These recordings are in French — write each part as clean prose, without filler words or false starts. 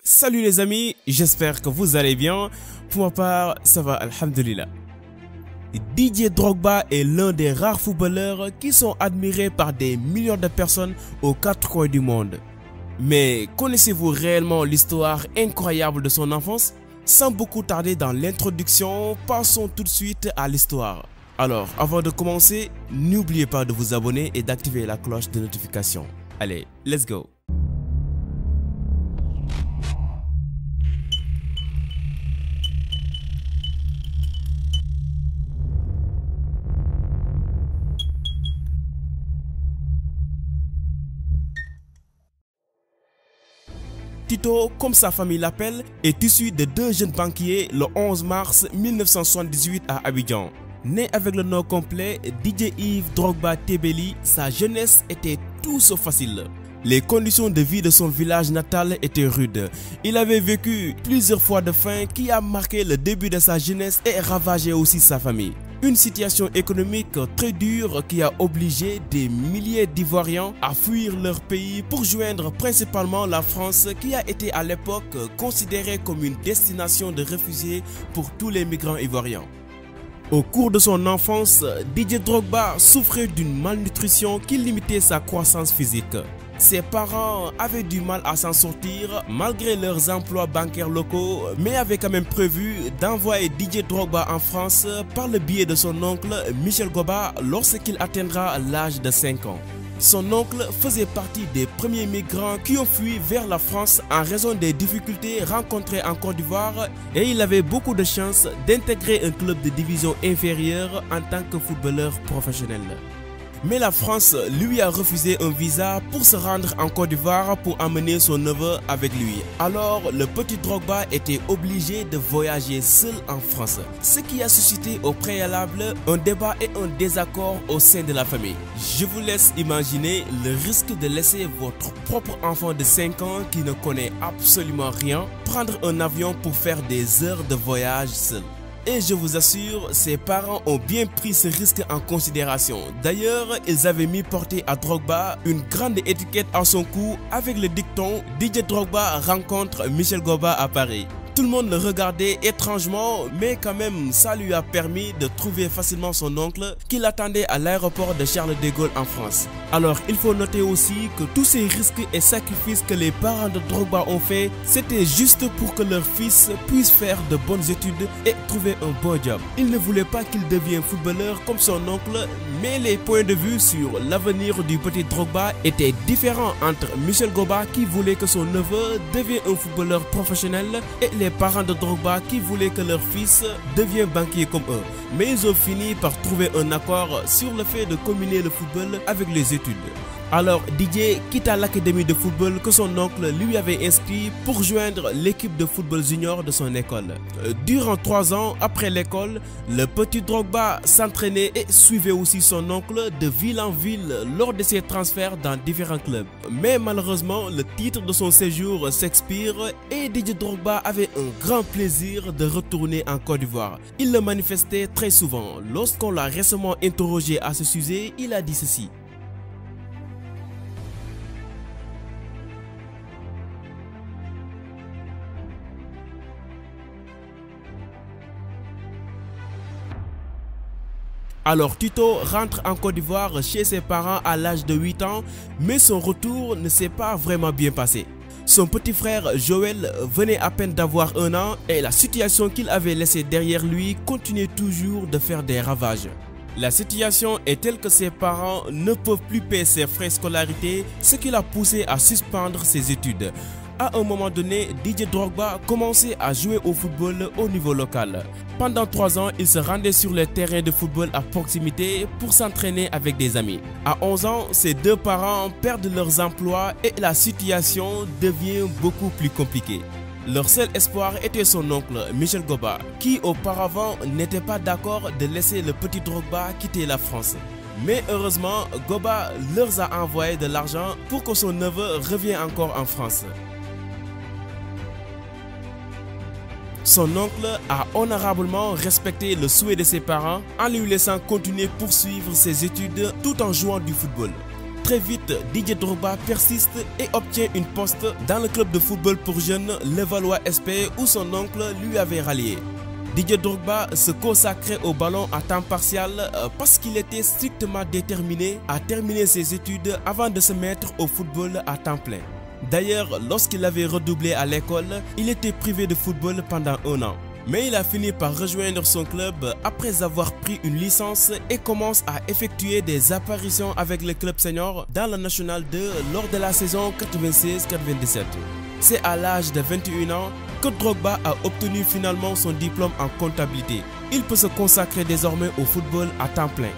Salut les amis, j'espère que vous allez bien. Pour ma part, ça va, alhamdulillah. Didier Drogba est l'un des rares footballeurs qui sont admirés par des millions de personnes aux quatre coins du monde. Mais connaissez-vous réellement l'histoire incroyable de son enfance? Sans beaucoup tarder dans l'introduction, passons tout de suite à l'histoire. Alors, avant de commencer, n'oubliez pas de vous abonner et d'activer la cloche de notification. Allez, let's go! Tito, comme sa famille l'appelle, est issu de deux jeunes banquiers le 11 mars 1978 à Abidjan. Né avec le nom complet Didier Yves Drogba Tebeli, sa jeunesse était tout sauf facile. Les conditions de vie de son village natal étaient rudes. Il avait vécu plusieurs fois de faim qui a marqué le début de sa jeunesse et ravagé aussi sa famille. Une situation économique très dure qui a obligé des milliers d'Ivoiriens à fuir leur pays pour joindre principalement la France qui a été à l'époque considérée comme une destination de réfugiés pour tous les migrants ivoiriens. Au cours de son enfance, Didier Drogba souffrait d'une malnutrition qui limitait sa croissance physique. Ses parents avaient du mal à s'en sortir malgré leurs emplois bancaires locaux, mais avaient quand même prévu d'envoyer Didier Drogba en France par le biais de son oncle Michel Goba lorsqu'il atteindra l'âge de 5 ans. Son oncle faisait partie des premiers migrants qui ont fui vers la France en raison des difficultés rencontrées en Côte d'Ivoire et il avait beaucoup de chance d'intégrer un club de division inférieure en tant que footballeur professionnel. Mais la France lui a refusé un visa pour se rendre en Côte d'Ivoire pour emmener son neveu avec lui. Alors le petit Drogba était obligé de voyager seul en France, ce qui a suscité au préalable un débat et un désaccord au sein de la famille. Je vous laisse imaginer le risque de laisser votre propre enfant de 5 ans qui ne connaît absolument rien prendre un avion pour faire des heures de voyage seul. Et je vous assure, ses parents ont bien pris ce risque en considération. D'ailleurs, ils avaient mis porter à Drogba une grande étiquette à son cou avec le dicton « Didier Drogba rencontre Michel Goba à Paris ». Tout le monde le regardait étrangement, mais quand même ça lui a permis de trouver facilement son oncle qui l'attendait à l'aéroport de Charles de Gaulle en France. Alors il faut noter aussi que tous ces risques et sacrifices que les parents de Drogba ont fait, c'était juste pour que leur fils puisse faire de bonnes études et trouver un bon job. Ils ne voulaient pas qu'il devienne footballeur comme son oncle, mais les points de vue sur l'avenir du petit Drogba étaient différents entre Michel Goba qui voulait que son neveu devienne un footballeur professionnel et les parents de Drogba qui voulaient que leur fils devienne banquier comme eux. Mais ils ont fini par trouver un accord sur le fait de combiner le football avec les études. Alors Didier quitta l'académie de football que son oncle lui avait inscrit pour joindre l'équipe de football junior de son école. Durant 3 ans après l'école, le petit Drogba s'entraînait et suivait aussi son oncle de ville en ville lors de ses transferts dans différents clubs. Mais malheureusement, le titre de son séjour s'expire et Didier Drogba avait un grand plaisir de retourner en Côte d'Ivoire. Il le manifestait très souvent. Lorsqu'on l'a récemment interrogé à ce sujet, il a dit ceci. Alors Tito rentre en Côte d'Ivoire chez ses parents à l'âge de 8 ans, mais son retour ne s'est pas vraiment bien passé. Son petit frère Joël venait à peine d'avoir 1 an et la situation qu'il avait laissée derrière lui continuait toujours de faire des ravages. La situation est telle que ses parents ne peuvent plus payer ses frais scolarités, ce qui l'a poussé à suspendre ses études. À un moment donné, Didier Drogba commençait à jouer au football au niveau local. Pendant 3 ans, il se rendait sur les terrains de football à proximité pour s'entraîner avec des amis. À 11 ans, ses 2 parents perdent leurs emplois et la situation devient beaucoup plus compliquée. Leur seul espoir était son oncle Michel Goba, qui auparavant n'était pas d'accord de laisser le petit Drogba quitter la France. Mais heureusement, Goba leur a envoyé de l'argent pour que son neveu revienne encore en France. Son oncle a honorablement respecté le souhait de ses parents en lui laissant continuer poursuivre ses études tout en jouant du football. très vite, Didier Drogba persiste et obtient une poste dans le club de football pour jeunes Levallois SP où son oncle lui avait rallié. Didier Drogba se consacrait au ballon à temps partiel parce qu'il était strictement déterminé à terminer ses études avant de se mettre au football à temps plein. D'ailleurs, lorsqu'il avait redoublé à l'école, il était privé de football pendant 1 an. Mais il a fini par rejoindre son club après avoir pris une licence et commence à effectuer des apparitions avec le club senior dans la National 2 lors de la saison 96-97. C'est à l'âge de 21 ans que Drogba a obtenu finalement son diplôme en comptabilité. Il peut se consacrer désormais au football à temps plein.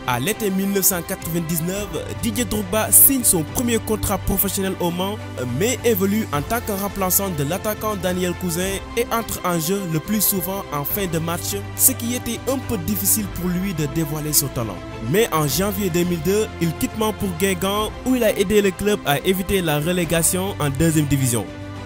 À l'été 1999, Didier Drogba signe son premier contrat professionnel au Mans, mais évolue en tant que remplaçant de l'attaquant Daniel Cousin et entre en jeu le plus souvent en fin de match, ce qui était un peu difficile pour lui de dévoiler son talent. Mais en janvier 2002, il quitte Mans pour Guingamp où il a aidé le club à éviter la relégation en 2e division.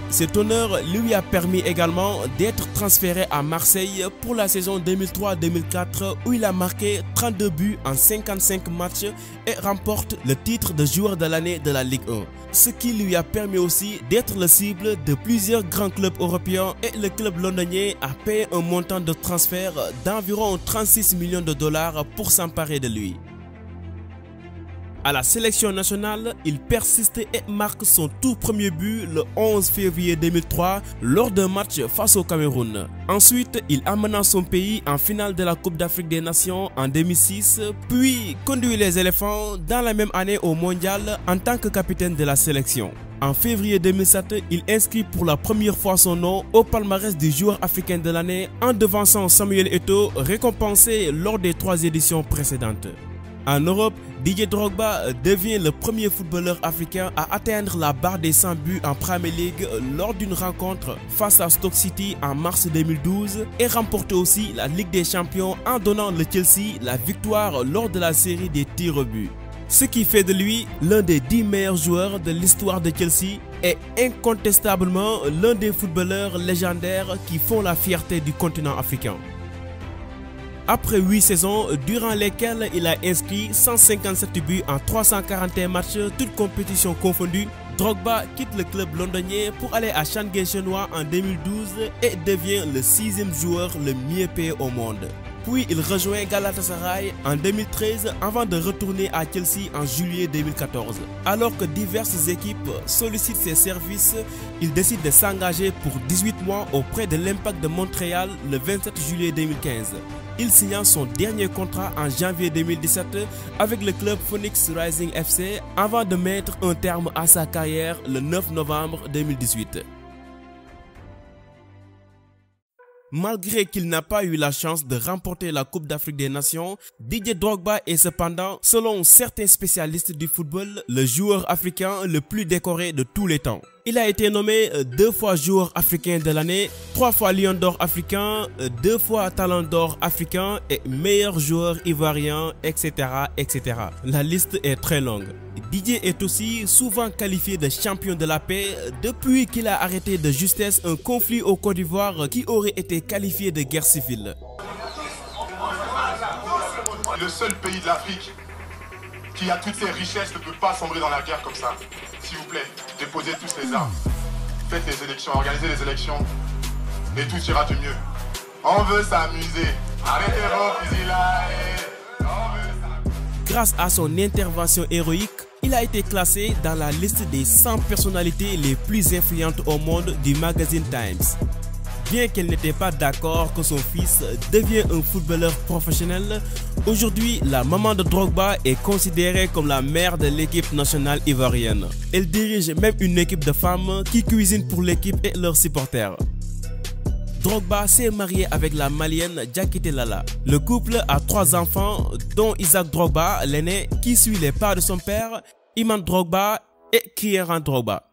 Cet honneur lui a permis également d'être transféré à Marseille pour la saison 2003-2004 où il a marqué 32 buts en 55 matchs et remporte le titre de joueur de l'année de la Ligue 1. Ce qui lui a permis aussi d'être le cible de plusieurs grands clubs européens et le club londonien a payé un montant de transfert d'environ 36 millions de dollars pour s'emparer de lui. À la sélection nationale, il persiste et marque son tout premier but le 11 février 2003 lors d'un match face au Cameroun. Ensuite, il amena son pays en finale de la Coupe d'Afrique des Nations en 2006, puis conduit les éléphants dans la même année au Mondial en tant que capitaine de la sélection. En février 2007, il inscrit pour la première fois son nom au palmarès du joueur africain de l'année en devançant Samuel Eto'o, récompensé lors des 3 éditions précédentes. En Europe, Didier Drogba devient le premier footballeur africain à atteindre la barre des 100 buts en Premier League lors d'une rencontre face à Stoke City en mars 2012 et remporte aussi la Ligue des Champions en donnant le Chelsea la victoire lors de la série des tirs au but. Ce qui fait de lui l'un des 10 meilleurs joueurs de l'histoire de Chelsea et incontestablement l'un des footballeurs légendaires qui font la fierté du continent africain. Après 8 saisons durant lesquelles il a inscrit 157 buts en 341 matchs, toutes compétitions confondues, Drogba quitte le club londonien pour aller à Shanghai chinois en 2012 et devient le 6e joueur le mieux payé au monde. Puis il rejoint Galatasaray en 2013 avant de retourner à Chelsea en juillet 2014. Alors que diverses équipes sollicitent ses services, il décide de s'engager pour 18 mois auprès de l'Impact de Montréal le 27 juillet 2015. Il signa son dernier contrat en janvier 2017 avec le club Phoenix Rising FC avant de mettre un terme à sa carrière le 9 novembre 2018. Malgré qu'il n'a pas eu la chance de remporter la Coupe d'Afrique des Nations, Didier Drogba est cependant, selon certains spécialistes du football, le joueur africain le plus décoré de tous les temps. Il a été nommé 2 fois joueur africain de l'année, 3 fois Lion d'or africain, 2 fois Talent d'or africain et meilleur joueur ivoirien, etc., etc. La liste est très longue. Didier est aussi souvent qualifié de champion de la paix depuis qu'il a arrêté de justesse un conflit au Côte d'Ivoire qui aurait été qualifié de guerre civile. Le seul pays de l'Afrique qui a toutes ses richesses ne peut pas sombrer dans la guerre comme ça. S'il vous plaît, déposez tous les armes. Faites les élections, organisez les élections et tout ira du mieux. On veut s'amuser. Arrêtez vos fusils là et on veut s'amuser. Grâce à son intervention héroïque, il a été classé dans la liste des 100 personnalités les plus influentes au monde du magazine Times. Bien qu'elle n'était pas d'accord que son fils devienne un footballeur professionnel, aujourd'hui la maman de Drogba est considérée comme la mère de l'équipe nationale ivoirienne. Elle dirige même une équipe de femmes qui cuisinent pour l'équipe et leurs supporters. Drogba s'est marié avec la Malienne Diakité Lala. Le couple a 3 enfants, dont Isaac Drogba, l'aîné, qui suit les pas de son père, Iman Drogba et Kieran Drogba.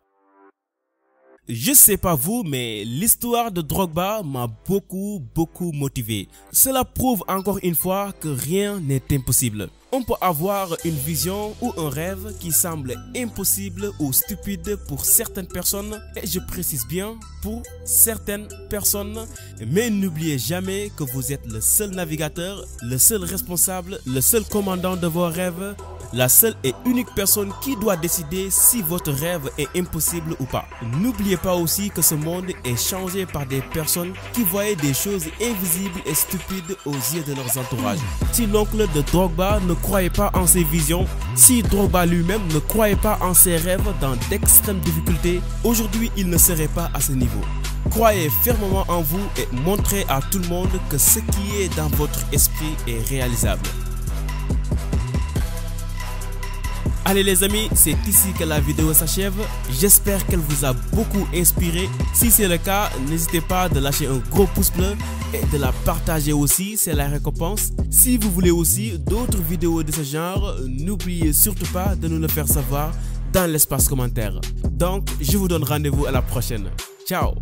Je sais pas vous, mais l'histoire de Drogba m'a beaucoup motivé. Cela prouve encore une fois que rien n'est impossible. On peut avoir une vision ou un rêve qui semble impossible ou stupide pour certaines personnes, et je précise bien pour certaines personnes, mais n'oubliez jamais que vous êtes le seul navigateur, le seul responsable, le seul commandant de vos rêves, la seule et unique personne qui doit décider si votre rêve est impossible ou pas. N'oubliez pas aussi que ce monde est changé par des personnes qui voyaient des choses invisibles et stupides aux yeux de leurs entourages. Si l'oncle de Drogba ne croyait pas en ses visions, si Drogba lui-même ne croyait pas en ses rêves dans d'extrêmes difficultés, aujourd'hui il ne serait pas à ce niveau. Croyez fermement en vous et montrez à tout le monde que ce qui est dans votre esprit est réalisable. Allez les amis, c'est ici que la vidéo s'achève. J'espère qu'elle vous a beaucoup inspiré. Si c'est le cas, n'hésitez pas de lâcher un gros pouce bleu et de la partager aussi, c'est la récompense. Si vous voulez aussi d'autres vidéos de ce genre, n'oubliez surtout pas de nous le faire savoir dans l'espace commentaire. Donc, je vous donne rendez-vous à la prochaine. Ciao!